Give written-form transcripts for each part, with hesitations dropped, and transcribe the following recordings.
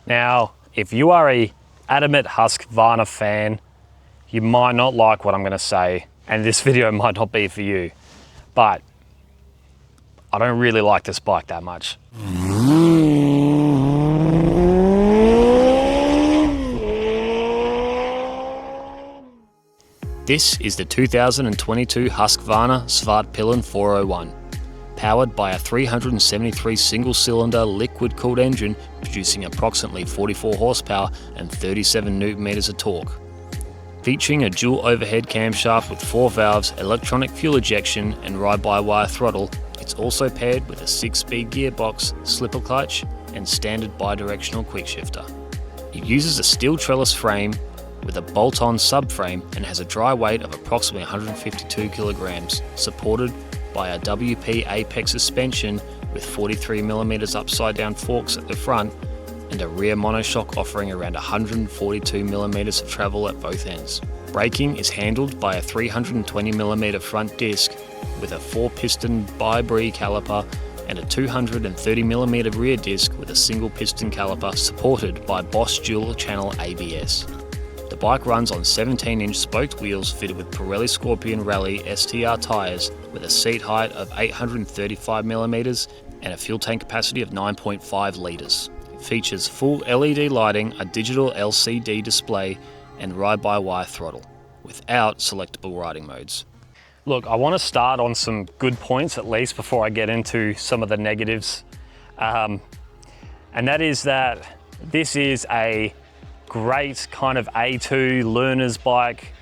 Now, if you are a adamant Husqvarna fan, you might not like what I'm gonna say, and this video might not be for you, but I don't really like this bike that much. This is the 2022 Husqvarna Svartpilen 401, powered by a 373 single-cylinder liquid-cooled engine producing approximately 44 horsepower and 37 Nm of torque. Featuring a dual overhead camshaft with 4 valves, electronic fuel ejection and ride-by-wire throttle, it's also paired with a 6-speed gearbox, slipper clutch and standard bi-directional quickshifter. It uses a steel trellis frame with a bolt-on subframe and has a dry weight of approximately 152 kilograms, supported by a WP Apex suspension with 43mm upside-down forks at the front and a rear monoshock offering around 142mm of travel at both ends. Braking is handled by a 320mm front disc with a 4-piston bi-brie caliper and a 230mm rear disc with a single piston caliper supported by Bosch dual-channel ABS. The bike runs on 17-inch spoked wheels fitted with Pirelli Scorpion Rally STR tyres with a seat height of 835mm and a fuel tank capacity of 9.5 litres. It features full LED lighting, a digital LCD display and ride-by-wire throttle, without selectable riding modes. Look, I want to start on some good points at least before I get into some of the negatives. And that is that this is a great kind of A2 learner's bike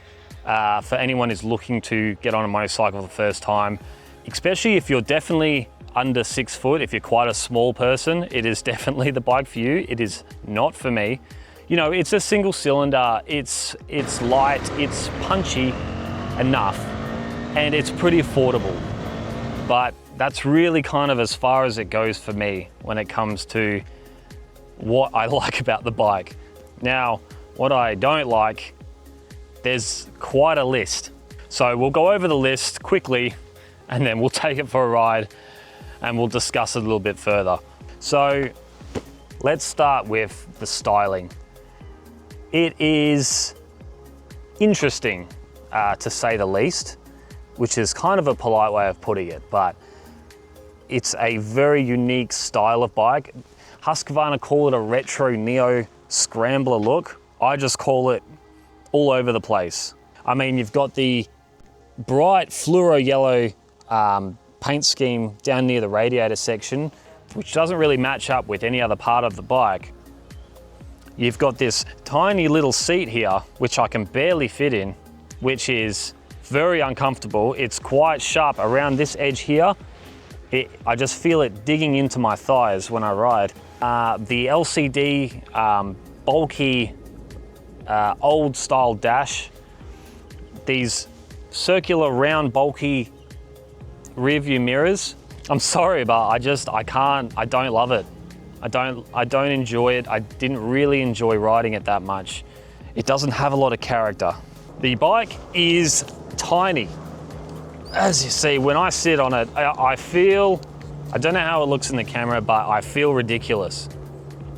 for anyone who's looking to get on a motorcycle for the first time, especially if you're definitely under 6 foot. If you're quite a small person, it is definitely the bike for you. It is not for me. You know, it's a single cylinder, it's light, it's punchy enough, and it's pretty affordable. But that's really kind of as far as it goes for me when it comes to what I like about the bike. Now, what I don't like, there's quite a list. So we'll go over the list quickly and then we'll take it for a ride and we'll discuss it a little bit further. So let's start with the styling. It is interesting, to say the least, which is kind of a polite way of putting it, but it's a very unique style of bike. Husqvarna call it a retro neo scrambler look. I just call it all over the place. I mean, you've got the bright fluoro yellow paint scheme down near the radiator section, which doesn't really match up with any other part of the bike. You've got this tiny little seat here, which I can barely fit in, which is very uncomfortable. It's quite sharp around this edge here. I just feel it digging into my thighs when I ride. The LCD, bulky, old style dash, these circular round bulky rear view mirrors. I'm sorry, but I don't love it. I don't enjoy it. I didn't really enjoy riding it that much. It doesn't have a lot of character. The bike is tiny. As you see, when I sit on it, I don't know how it looks in the camera, but I feel ridiculous.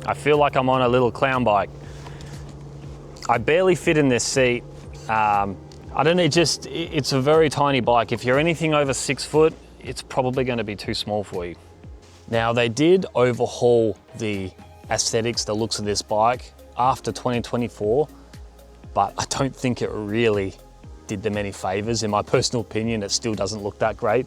I feel like I'm on a little clown bike. I barely fit in this seat. I don't know, it's a very tiny bike. If you're anything over 6 foot, it's probably going to be too small for you. Now, they did overhaul the aesthetics, the looks of this bike after 2024, but I don't think it really did them any favors. In my personal opinion, it still doesn't look that great.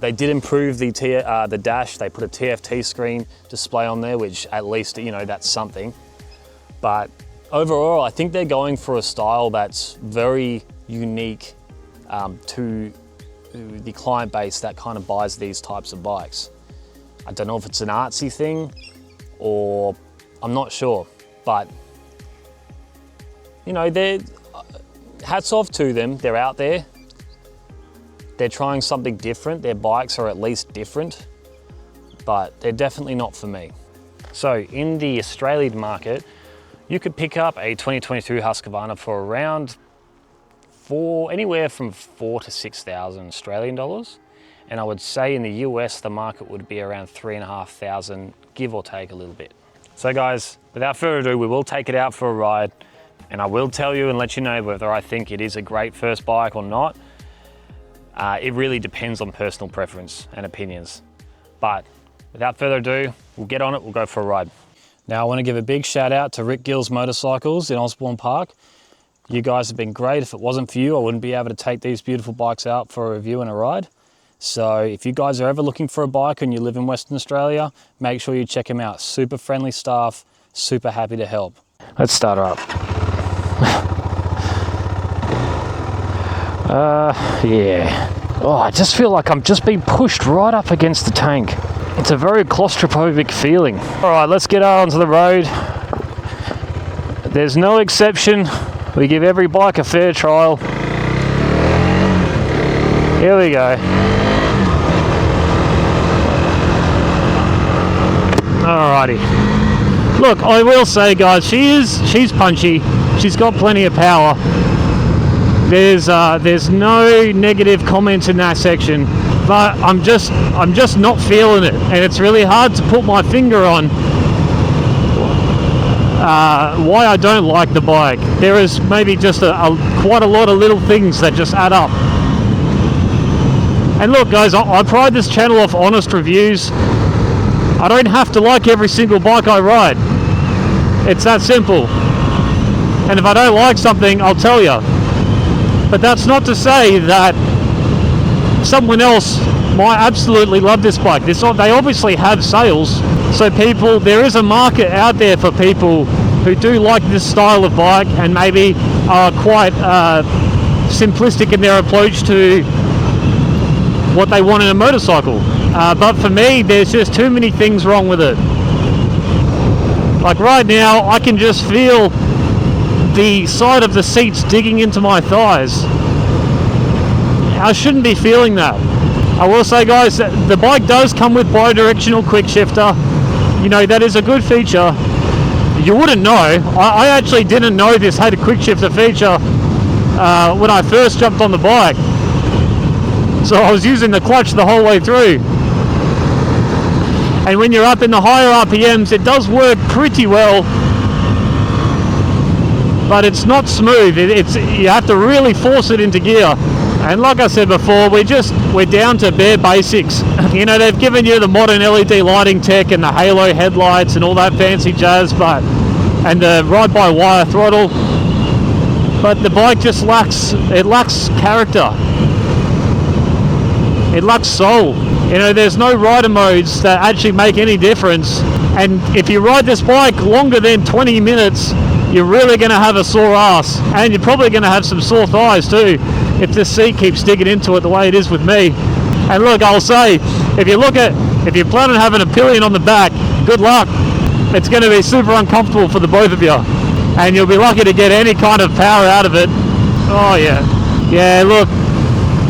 They did improve the dash. They put a TFT screen display on there, which at least, you know, that's something. But overall, I think they're going for a style that's very unique to the client base that kind of buys these types of bikes. I don't know if it's an artsy thing or I'm not sure, but you know, hats off to them. They're out there. They're trying something different. Their bikes are at least different, but they're definitely not for me. So in the Australian market, you could pick up a 2022 Husqvarna for around anywhere from 4,000 to 6,000 Australian dollars. And I would say in the US, the market would be around 3,500, give or take a little bit. So guys, without further ado, we will take it out for a ride, and I will tell you and let you know whether I think it is a great first bike or not. It really depends on personal preference and opinions. But without further ado, we'll get on it, we'll go for a ride. Now I want to give a big shout out to Rick Gill's Motorcycles in Osborne Park. You guys have been great. If it wasn't for you, I wouldn't be able to take these beautiful bikes out for a review and a ride. So if you guys are ever looking for a bike and you live in Western Australia, make sure you check them out. Super friendly staff, super happy to help. Let's start her up. Yeah. Oh, I just feel like I'm just being pushed right up against the tank. It's a very claustrophobic feeling. All right, let's get out onto the road. There's no exception. We give every bike a fair trial. Here we go. Alrighty. Look, I will say, guys, she's punchy. She's got plenty of power. There's no negative comments in that section, but I'm just not feeling it, and it's really hard to put my finger on why I don't like the bike. There is maybe just quite a lot of little things that just add up. And look, guys, I pride this channel off honest reviews. I don't have to like every single bike I ride. It's that simple. And if I don't like something, I'll tell you. But that's not to say that someone else might absolutely love this bike. They obviously have sales, so there is a market out there for people who do like this style of bike and maybe are quite simplistic in their approach to what they want in a motorcycle. But for me, there's just too many things wrong with it. Like right now, I can just feel the side of the seats digging into my thighs. I shouldn't be feeling that. I will say, guys, that the bike does come with bi-directional quick shifter. You know, that is a good feature. You wouldn't know. I actually didn't know this had a quick shifter feature when I first jumped on the bike. So I was using the clutch the whole way through. And when you're up in the higher RPMs, it does work pretty well. But it's not smooth. You have to really force it into gear. And like I said before, we're down to bare basics. You know, they've given you the modern LED lighting tech and the halo headlights and all that fancy jazz, and the ride-by-wire throttle. But the bike just lacks character. It lacks soul. You know, there's no rider modes that actually make any difference. And if you ride this bike longer than 20 minutes, you're really going to have a sore ass, and you're probably going to have some sore thighs too if this seat keeps digging into it the way it is with me. And look, I'll say, if you plan on having a pillion on the back, good luck. It's going to be super uncomfortable for the both of you, and you'll be lucky to get any kind of power out of it. Oh yeah, look,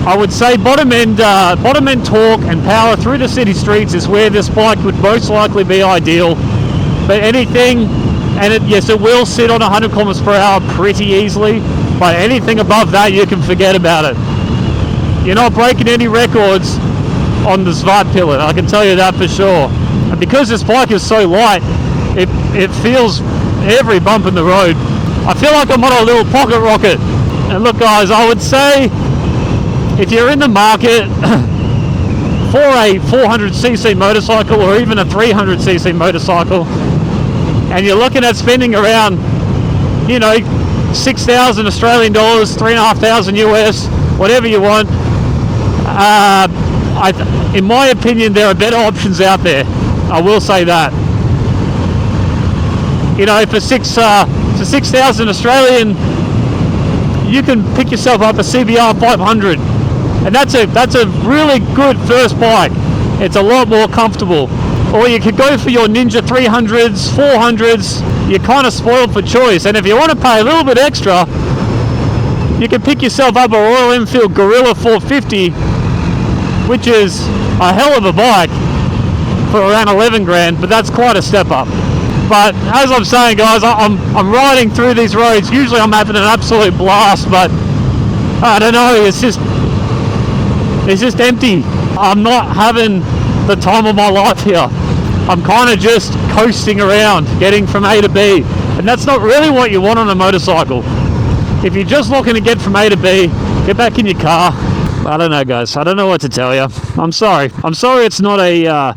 I would say bottom end torque and power through the city streets is where this bike would most likely be ideal. But anything, and yes, it will sit on 100 kilometers per hour pretty easily, but anything above that, you can forget about it. You're not breaking any records on the Svartpilen, I can tell you that for sure. And because this bike is so light, it feels every bump in the road. I feel like I'm on a little pocket rocket. And look, guys, I would say if you're in the market for a 400cc motorcycle or even a 300cc motorcycle, and you're looking at spending around, you know, 6,000 Australian dollars, 3,500 US, whatever you want, in my opinion, there are better options out there. I will say that. You know, for 6,000 Australian, you can pick yourself up a CBR 500, and that's a really good first bike. It's a lot more comfortable. Or you could go for your Ninja 300s, 400s. You're kind of spoiled for choice. And if you want to pay a little bit extra, you can pick yourself up a Royal Enfield Gorilla 450, which is a hell of a bike for around 11 grand, but that's quite a step up. But as I'm saying, guys, I'm riding through these roads. Usually I'm having an absolute blast, but I don't know, it's just empty. I'm not having the time of my life here. I'm kind of just coasting around, getting from A to B. And that's not really what you want on a motorcycle. If you're just looking to get from A to B, get back in your car. I don't know, guys. I don't know what to tell you. I'm sorry. I'm sorry it's not a...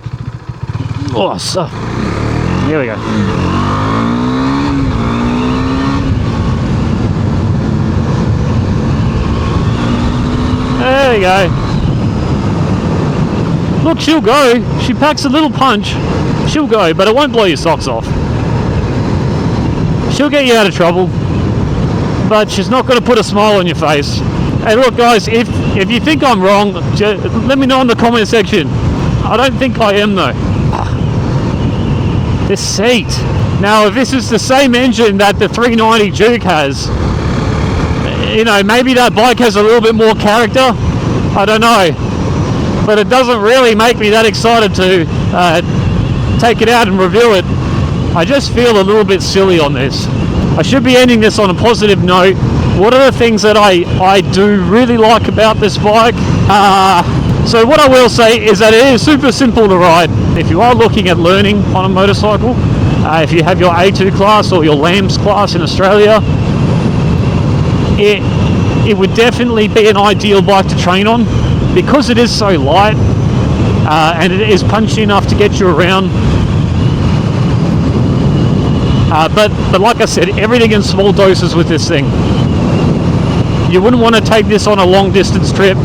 Here we go. There you go. Look, she'll go. She packs a little punch. She'll go, but it won't blow your socks off. She'll get you out of trouble, but she's not going to put a smile on your face. Hey, look, guys, if you think I'm wrong, let me know in the comment section. I don't think I am, though. This seat. Now, if this is the same engine that the 390 Duke has, you know, maybe that bike has a little bit more character. I don't know. But it doesn't really make me that excited to take it out and review it. I just feel a little bit silly on this. I should be ending this on a positive note. What are the things that I do really like about this bike? So what I will say is that it is super simple to ride. If you are looking at learning on a motorcycle, if you have your A2 class or your LAMS class in Australia, it would definitely be an ideal bike to train on because it is so light and it is punchy enough to get you around. But like I said, everything in small doses with this thing. You wouldn't want to take this on a long distance trip.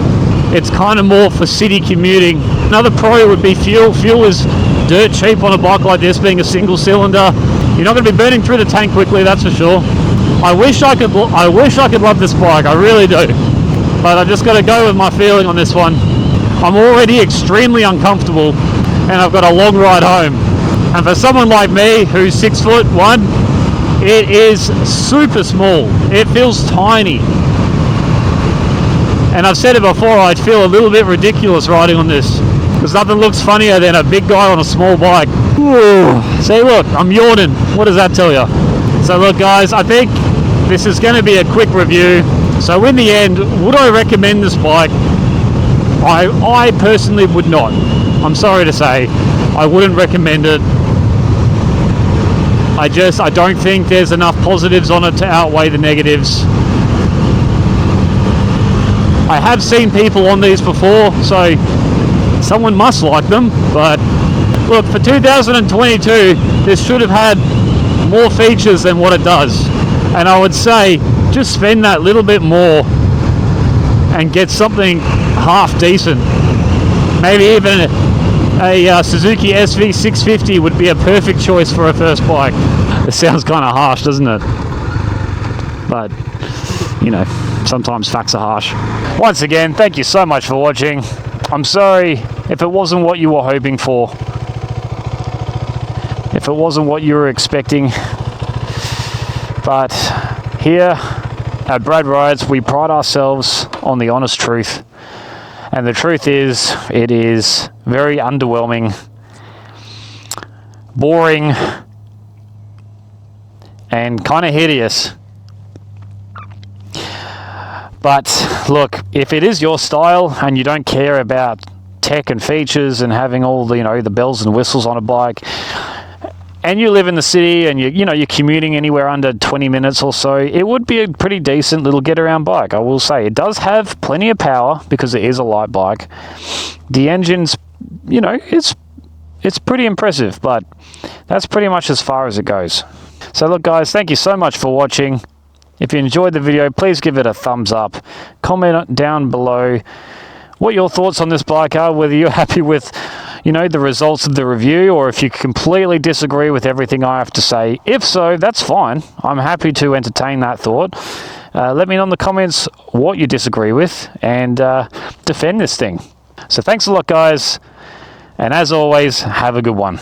It's kind of more for city commuting. Another pro would be fuel. Fuel is dirt cheap on a bike like this, being a single cylinder. You're not going to be burning through the tank quickly, that's for sure. I wish I could love this bike, I really do. But I just got to go with my feeling on this one. I'm already extremely uncomfortable and I've got a long ride home. And for someone like me who's 6'1", it is super small. It feels tiny. And I've said it before, I'd feel a little bit ridiculous riding on this because nothing looks funnier than a big guy on a small bike. Ooh. See, look, I'm yawning. What does that tell you? So look, guys, I think this is going to be a quick review. So in the end, would I recommend this bike? I personally would not. I'm sorry to say, I wouldn't recommend it. I don't think there's enough positives on it to outweigh the negatives. I have seen people on these before, so someone must like them, but look, for 2022, this should have had more features than what it does. And I would say, just spend that little bit more and get something half decent. Maybe even a Suzuki SV650 would be a perfect choice for a first bike. It sounds kind of harsh, doesn't it? But, you know, sometimes facts are harsh. Once again, thank you so much for watching. I'm sorry if it wasn't what you were hoping for, if it wasn't what you were expecting, but here at Brad Rides, we pride ourselves on the honest truth, and the truth is, it is very underwhelming, boring, and kind of hideous. But look, if it is your style and you don't care about tech and features and having all the, you know, the bells and whistles on a bike, and you live in the city and you're commuting anywhere under 20 minutes or so, it would be a pretty decent little get around bike. I will say it does have plenty of power because it is a light bike. The engine's, you know, it's pretty impressive, but that's pretty much as far as it goes. So look, guys, thank you so much for watching. If you enjoyed the video, please give it a thumbs up. Comment down below what your thoughts on this bike are, whether you're happy with, you know, the results of the review, or if you completely disagree with everything I have to say. If so, that's fine. I'm happy to entertain that thought. Let me know in the comments what you disagree with and defend this thing. So thanks a lot, guys. And as always, have a good one.